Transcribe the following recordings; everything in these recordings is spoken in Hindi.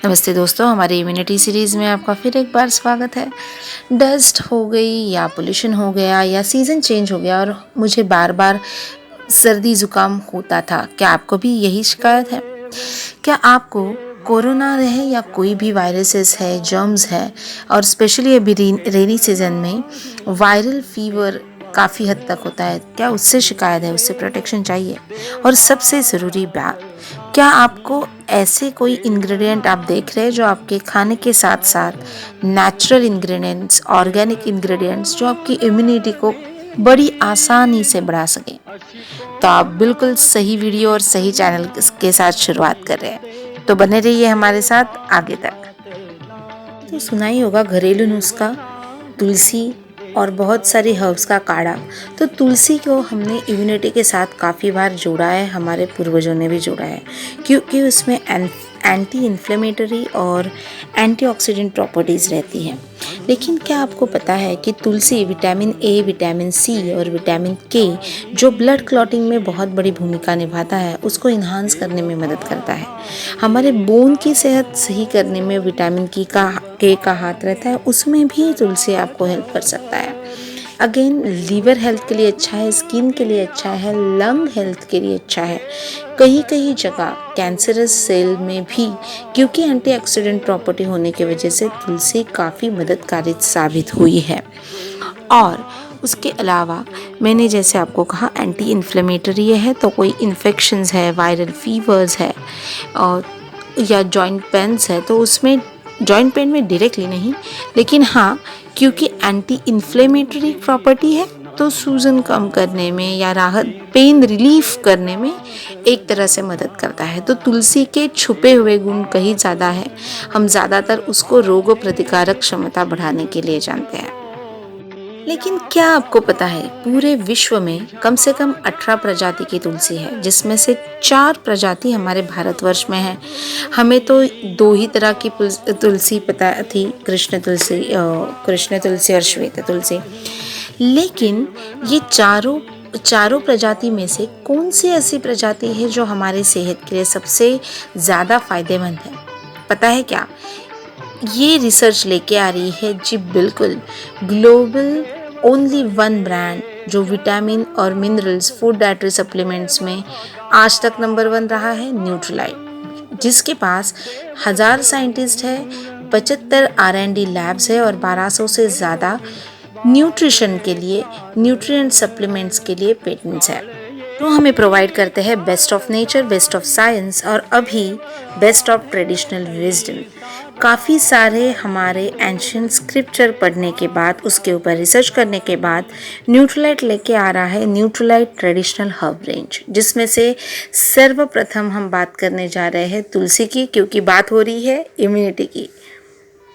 नमस्ते दोस्तों, हमारी इम्यूनिटी सीरीज़ में आपका फिर एक बार स्वागत है। डस्ट हो गई या पोल्यूशन हो गया या सीज़न चेंज हो गया और मुझे बार बार सर्दी ज़ुकाम होता था। क्या आपको भी यही शिकायत है? क्या आपको कोरोना रहे या कोई भी वायरसेस है, जर्म्स है और स्पेशली अभी रेनी सीज़न में वायरल फीवर काफ़ी हद तक होता है, क्या उससे शिकायत है, उससे प्रोटेक्शन चाहिए? और सबसे ज़रूरी बात, क्या आपको ऐसे कोई इंग्रेडिएंट आप देख रहे हैं जो आपके खाने के साथ साथ नेचुरल इंग्रेडिएंट्स, ऑर्गेनिक इंग्रेडिएंट्स जो आपकी इम्यूनिटी को बड़ी आसानी से बढ़ा सकें? तो आप बिल्कुल सही वीडियो और सही चैनल के साथ शुरुआत कर रहे हैं, तो बने रहिए हमारे साथ आगे तक। तो सुना ही होगा घरेलू नुस्खा, तुलसी और बहुत सारी हर्ब्स का काढ़ा। तो तुलसी को हमने इम्यूनिटी के साथ काफ़ी बार जोड़ा है, हमारे पूर्वजों ने भी जोड़ा है, क्योंकि उसमें एंटी इन्फ्लेमेटरी और एंटीऑक्सीडेंट प्रॉपर्टीज़ रहती हैं। लेकिन क्या आपको पता है कि तुलसी विटामिन ए, विटामिन सी और विटामिन के जो ब्लड क्लॉटिंग में बहुत बड़ी भूमिका निभाता है, उसको इन्हांस करने में मदद करता है। हमारे बोन की सेहत सही करने में विटामिन के का हाथ रहता है, उसमें भी तुलसी आपको हेल्प कर सकता है। अगेन लीवर हेल्थ के लिए अच्छा है, स्किन के लिए अच्छा है, लंग हेल्थ के लिए अच्छा है। कहीं कहीं जगह कैंसरस सेल में भी, क्योंकि एंटीऑक्सीडेंट प्रॉपर्टी होने की वजह से तुलसी काफ़ी मददगारी साबित हुई है। और उसके अलावा मैंने जैसे आपको कहा एंटी इन्फ्लेमेटरी है, तो कोई इन्फेक्शंस है, वायरल फीवर्स है और या जॉइंट पेन्स है, तो उसमें जॉइंट पेन में डायरेक्टली नहीं, लेकिन हाँ, क्योंकि एंटी इन्फ्लेमेटरी प्रॉपर्टी है तो सूजन कम करने में या राहत, पेन रिलीफ करने में एक तरह से मदद करता है। तो तुलसी के छुपे हुए गुण कहीं ज़्यादा है, हम ज़्यादातर उसको रोग प्रतिकारक क्षमता बढ़ाने के लिए जानते हैं। लेकिन क्या आपको पता है पूरे विश्व में कम से कम 18 प्रजाति की तुलसी है, जिसमें से 4 प्रजाति हमारे भारतवर्ष में है। हमें तो 2 ही तरह की तुलसी पता थी, कृष्ण तुलसी और श्वेत तुलसी। लेकिन ये चारों प्रजाति में से कौन सी ऐसी प्रजाति है जो हमारी सेहत के लिए सबसे ज़्यादा फायदेमंद है? पता है क्या? ये रिसर्च लेके आ रही है जी, बिल्कुल, ग्लोबल ओनली वन ब्रांड जो विटामिन और मिनरल्स फूड डाइटरी सप्लीमेंट्स में आज तक नंबर 1 रहा है, न्यूट्रीलाइट, जिसके पास 1000 साइंटिस्ट है, 75 R&D लैब्स है और 1200 से ज़्यादा न्यूट्रिशन के लिए, न्यूट्रिएंट सप्लीमेंट्स के लिए पेटेंट्स है। तो हमें प्रोवाइड करते हैं best of nature, best of science और अभी बेस्ट ऑफ ट्रेडिशनल विजडम। काफ़ी सारे हमारे एंशियंट स्क्रिप्चर पढ़ने के बाद, उसके ऊपर रिसर्च करने के बाद न्यूट्रीलाइट लेके आ रहा है, न्यूट्रीलाइट ट्रेडिशनल हर्ब रेंज, जिसमें से सर्वप्रथम हम बात करने जा रहे हैं तुलसी की, क्योंकि बात हो रही है इम्यूनिटी की।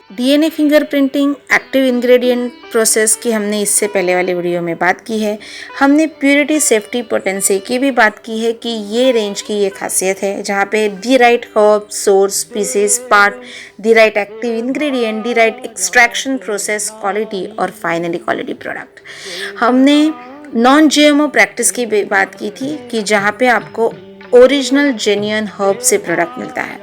DNA fingerprinting, active ingredient process की हमने इससे पहले वाली वीडियो में बात की है। हमने प्योरिटी, सेफ्टी, पोटेंसी की भी बात की है कि ये रेंज की ये खासियत है, जहाँ पे the right herb, source, species, part, the right active ingredient, the right extraction process, quality और फाइनली क्वालिटी प्रोडक्ट। हमने नॉन जीएमओ प्रैक्टिस की भी बात की थी कि जहाँ पे आपको ओरिजिनल जेन्युइन हर्ब से प्रोडक्ट मिलता है।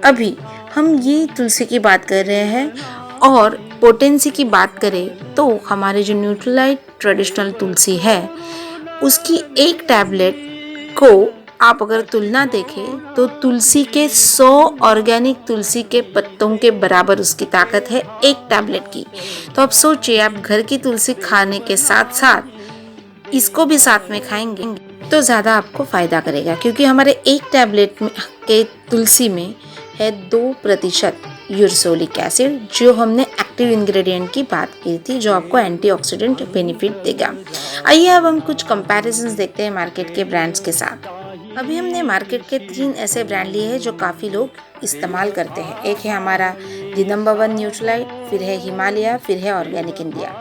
अभी हम ये तुलसी की बात कर रहे हैं और पोटेंसी की बात करें तो हमारे जो न्यूट्रीलाइट ट्रेडिशनल तुलसी है, उसकी एक टैबलेट को आप अगर तुलना देखें तो तुलसी के 100 ऑर्गेनिक तुलसी के पत्तों के बराबर उसकी ताकत है एक टैबलेट की। तो आप सोचिए, आप घर की तुलसी खाने के साथ साथ इसको भी साथ में खाएंगे तो ज़्यादा आपको फ़ायदा करेगा, क्योंकि हमारे एक टैबलेट में के तुलसी में है 2% यूरसोलिक एसिड, जो हमने एक्टिव इंग्रेडिएंट की बात की थी, जो आपको एंटीऑक्सीडेंट बेनिफिट देगा। आइए अब हम कुछ कंपैरिजंस देखते हैं मार्केट के ब्रांड्स के साथ। अभी हमने मार्केट के 3 ऐसे ब्रांड लिए हैं जो काफ़ी लोग इस्तेमाल करते हैं। एक है हमारा दी नंबर 1 न्यूट्रीलाइट, फिर है हिमालय, फिर है organic India.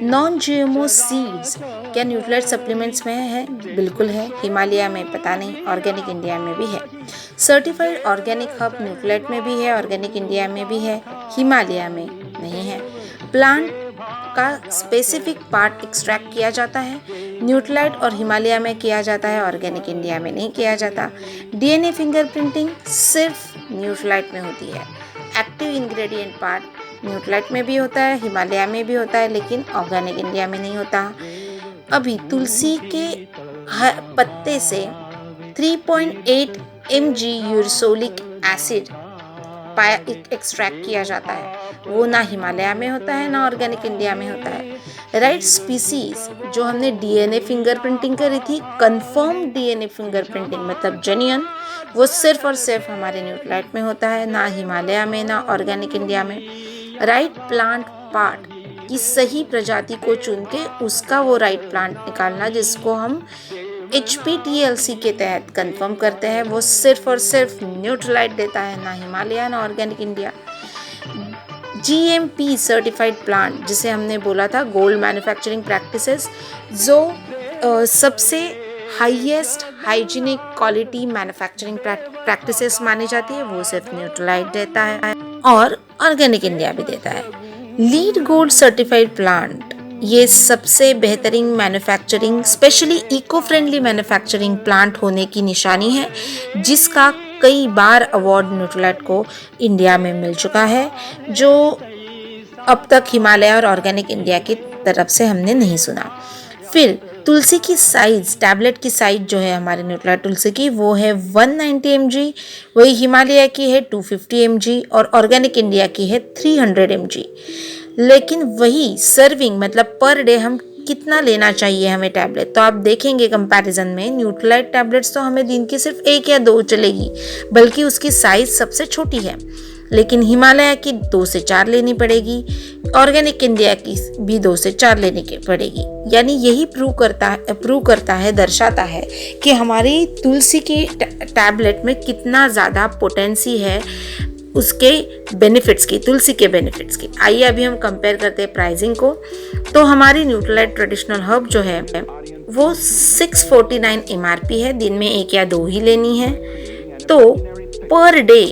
Non GMO seeds क्या न्यूट्रीलाइट सप्लीमेंट्स में है? बिल्कुल है। हिमालय में पता नहीं, ऑर्गेनिक इंडिया में भी है। सर्टिफाइड ऑर्गेनिक हब न्यूट्रीलाइट में भी है, ऑर्गेनिक इंडिया में भी है, हिमालय में नहीं है। प्लांट का स्पेसिफिक पार्ट एक्सट्रैक्ट किया जाता है, न्यूट्रीलाइट और हिमालय में किया जाता है, ऑर्गेनिक इंडिया में नहीं किया जाता। डीएनए फिंगरप्रिंटिंग सिर्फ न्यूट्रीलाइट में होती है। एक्टिव इंग्रेडिएंट पार्ट न्यूट्रीलाइट में भी होता है, हिमालय में भी होता है, लेकिन ऑर्गेनिक इंडिया में नहीं होता। अभी तुलसी के पत्ते से 3.8 mg यूरसोलिक एसिड एक्सट्रैक्ट किया जाता है। वो ना हिमालय में होता है ना ऑर्गेनिक इंडिया में होता है। राइट स्पीसीज जो हमने डीएनए फिंगरप्रिंटिंग करी थी, कंफर्म डीएनए फिंगरप्रिंटिंग मतलब जनियन, वो सिर्फ और सिर्फ हमारे न्यूट्रीलाइट में होता है, ना हिमालय में ना ऑर्गेनिक इंडिया में। राइट प्लांट पार्ट की सही प्रजाति को चुन के उसका वो राइट प्लांट निकालना, जिसको हम HPTLC के तहत कंफर्म करते हैं, वो सिर्फ और सिर्फ न्यूट्रीलाइट देता है, ना हिमालय ना organic India. GMP certified plant, जिसे हमने बोला था गोल्ड मैन्युफैक्चरिंग प्रैक्टिसेस, जो सबसे highest hygienic quality manufacturing practices मानी जाती है, वो सिर्फ न्यूट्रीलाइट देता है और ऑर्गेनिक इंडिया भी देता है। लीड गोल्ड सर्टिफाइड प्लांट, ये सबसे बेहतरीन manufacturing, specially eco friendly manufacturing plant होने की निशानी है, जिसका कई बार अवार्ड न्यूट्रीलाइट को इंडिया में मिल चुका है, जो अब तक हिमालय और ऑर्गेनिक इंडिया की तरफ से हमने नहीं सुना। फिर तुलसी की साइज, टैबलेट की साइज जो है हमारे न्यूट्रीलाइट तुलसी की, वो है 190 mg, वही हिमालय की है 250 mg और ऑर्गेनिक इंडिया की है 300 mg। लेकिन वही सर्विंग मतलब पर डे हम कितना लेना चाहिए हमें टैबलेट, तो आप देखेंगे कंपैरिजन में न्यूट्रीलाइट टैबलेट्स तो हमें दिन की सिर्फ 1 या 2 चलेगी, बल्कि उसकी साइज सबसे छोटी है। लेकिन हिमालय की 2 से 4 लेनी पड़ेगी, ऑर्गेनिक इंडिया की भी 2 से 4 लेनी पड़ेगी। यानी यही प्रूव करता है, दर्शाता है कि हमारी तुलसी की टैबलेट में कितना ज़्यादा पोटेंसी है उसके बेनिफिट्स की, तुलसी के बेनिफिट्स की। आइए अभी हम कंपेयर करते हैं प्राइसिंग को। तो हमारी न्यूट्रीलाइट ट्रेडिशनल हर्ब जो है वो 649 MRP है, दिन में 1 या 2 ही लेनी है। तो पर डे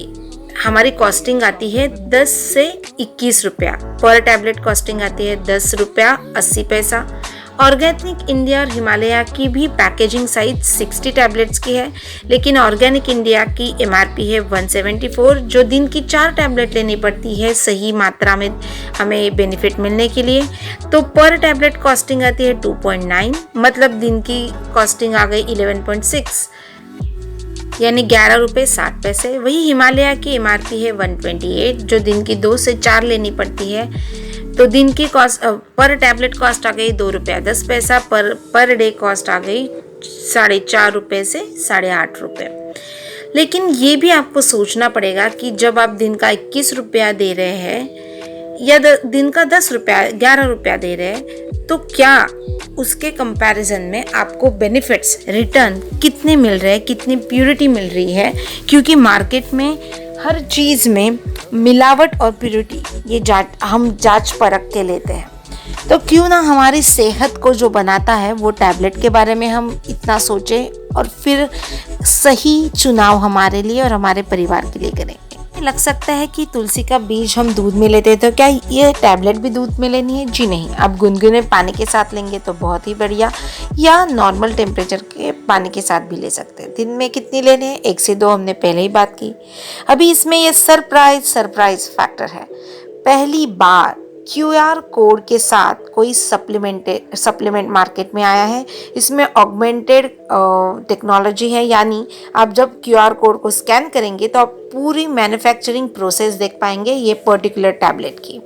हमारी कॉस्टिंग आती है 10 से 21 रुपया, पर टैबलेट कॉस्टिंग आती है 10 रुपया 80 पैसा। ऑर्गेनिक इंडिया और हिमालय की भी पैकेजिंग साइज 60 टैबलेट्स की है, लेकिन ऑर्गेनिक इंडिया की MRP है 174, जो दिन की 4 टैबलेट लेनी पड़ती है सही मात्रा में हमें बेनिफिट मिलने के लिए। तो पर टैबलेट कॉस्टिंग आती है 2.9, मतलब दिन की कॉस्टिंग आ गई 11.6, यानी 11 रुपये 60 पैसे। वही हिमालय की MRP है 128, जो दिन की 2 से 4 लेनी पड़ती है, तो दिन की कॉस्ट पर टैबलेट कॉस्ट आ गई 2 रुपया 10 पैसा, पर डे कॉस्ट आ गई 4.5 रुपये से 8.5 रुपये। लेकिन ये भी आपको सोचना पड़ेगा कि जब आप दिन का 21 रुपया दे रहे हैं या दिन का 10 रुपया 11 रुपया दे रहे हैं, तो क्या उसके कंपैरिजन में आपको बेनिफिट्स रिटर्न कितने मिल रहे हैं, कितनी प्योरिटी मिल रही है। क्योंकि मार्केट में हर चीज़ में मिलावट और प्योरिटी ये हम जांच परख के लेते हैं, तो क्यों ना हमारी सेहत को जो बनाता है वो टैबलेट के बारे में हम इतना सोचें और फिर सही चुनाव हमारे लिए और हमारे परिवार के लिए करें। लग सकता है कि तुलसी का बीज हम दूध में लेते हैं, तो क्या ये टैबलेट भी दूध में लेनी है? जी नहीं, आप गुनगुने पानी के साथ लेंगे तो बहुत ही बढ़िया, या नॉर्मल टेम्परेचर के पानी के साथ भी ले सकते हैं। दिन में कितनी लेने हैं? 1 से 2 हमने पहले ही बात की। अभी इसमें ये सरप्राइज फैक्टर है, पहली बार QR कोड के साथ कोई सप्लीमेंट मार्केट में आया है। इसमें ऑगमेंटेड टेक्नोलॉजी है, यानी आप जब QR कोड को स्कैन करेंगे तो आप पूरी मैन्युफैक्चरिंग प्रोसेस देख पाएंगे ये पर्टिकुलर टैबलेट की।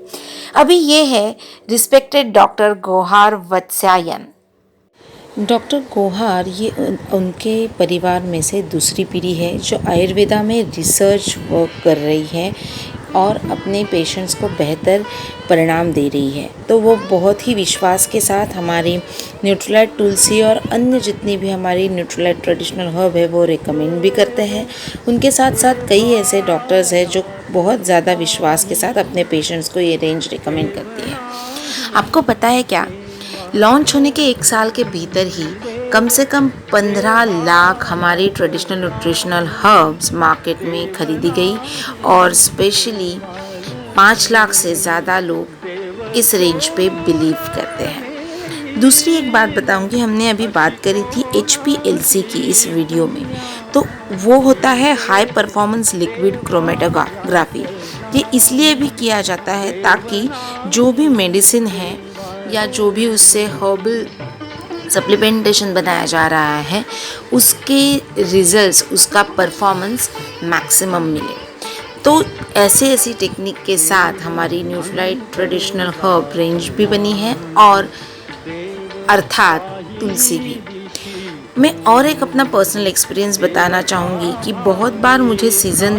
अभी ये है रिस्पेक्टेड डॉक्टर गोहार वत्स्यायन। डॉक्टर गोहार ये उनके परिवार में से दूसरी पीढ़ी है जो आयुर्वेदा में रिसर्च वर्क कर रही है और अपने पेशेंट्स को बेहतर परिणाम दे रही है। तो वो बहुत ही विश्वास के साथ हमारी न्यूट्रीलाइट तुलसी और अन्य जितनी भी हमारी न्यूट्रीलाइट ट्रेडिशनल हर्ब है वो रिकमेंड भी करते हैं। उनके साथ साथ कई ऐसे डॉक्टर्स हैं जो बहुत ज़्यादा विश्वास के साथ अपने पेशेंट्स को ये रेंज रिकमेंड करती है। आपको पता है क्या, लॉन्च होने के 1 साल के भीतर ही कम से कम 15 लाख हमारी ट्रेडिशनल न्यूट्रिशनल हर्ब्स मार्केट में खरीदी गई और स्पेशली 5 लाख से ज़्यादा लोग इस रेंज पे बिलीव करते हैं। दूसरी एक बात बताऊंगी, हमने अभी बात करी थी HPLC की इस वीडियो में, तो वो होता है हाई परफॉर्मेंस लिक्विड क्रोमेटोग्राफी। ये इसलिए भी किया जाता है ताकि जो भी मेडिसिन है या जो भी उससे हर्बल सप्लीमेंटेशन बनाया जा रहा है उसके रिजल्ट्स, उसका परफॉर्मेंस मैक्सिमम मिले। तो ऐसी टेक्निक के साथ हमारी न्यूट्रीलाइट ट्रेडिशनल हर्ब रेंज भी बनी है, और अर्थात तुलसी भी। मैं और एक अपना पर्सनल एक्सपीरियंस बताना चाहूँगी कि बहुत बार मुझे सीज़न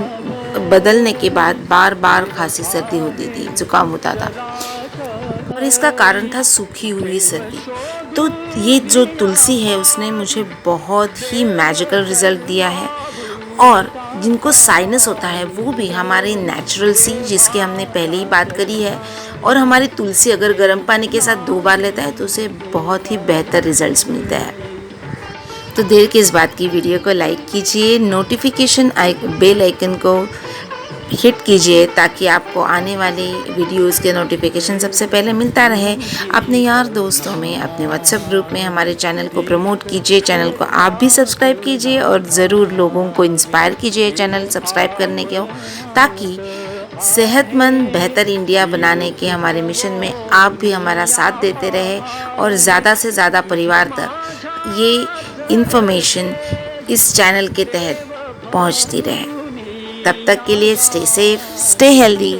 बदलने के बाद बार बार खांसी सर्दी होती थी, ज़ुकाम होता था, और इसका कारण था सूखी हुई सर्दी। तो ये जो तुलसी है उसने मुझे बहुत ही मैजिकल रिज़ल्ट दिया है। और जिनको साइनस होता है वो भी हमारे नेचुरल सी, जिसके हमने पहले ही बात करी है, और हमारी तुलसी अगर गर्म पानी के साथ 2 बार लेता है तो उसे बहुत ही बेहतर रिजल्ट्स मिलते हैं। तो देर किस बात की, वीडियो को लाइक कीजिए, नोटिफिकेशन बेल आइकन को हिट कीजिए ताकि आपको आने वाले वीडियोस के नोटिफिकेशन सबसे पहले मिलता रहे। अपने यार दोस्तों में, अपने व्हाट्सएप ग्रुप में हमारे चैनल को प्रमोट कीजिए, चैनल को आप भी सब्सक्राइब कीजिए और ज़रूर लोगों को इंस्पायर कीजिए चैनल सब्सक्राइब करने के, ताकि सेहतमंद बेहतर इंडिया बनाने के हमारे मिशन में आप भी हमारा साथ देते रहे और ज़्यादा से ज़्यादा परिवार तक ये इन्फॉर्मेशन इस चैनल के तहत पहुंचती रहे। तब तक के लिए स्टे सेफ, स्टे हेल्दी।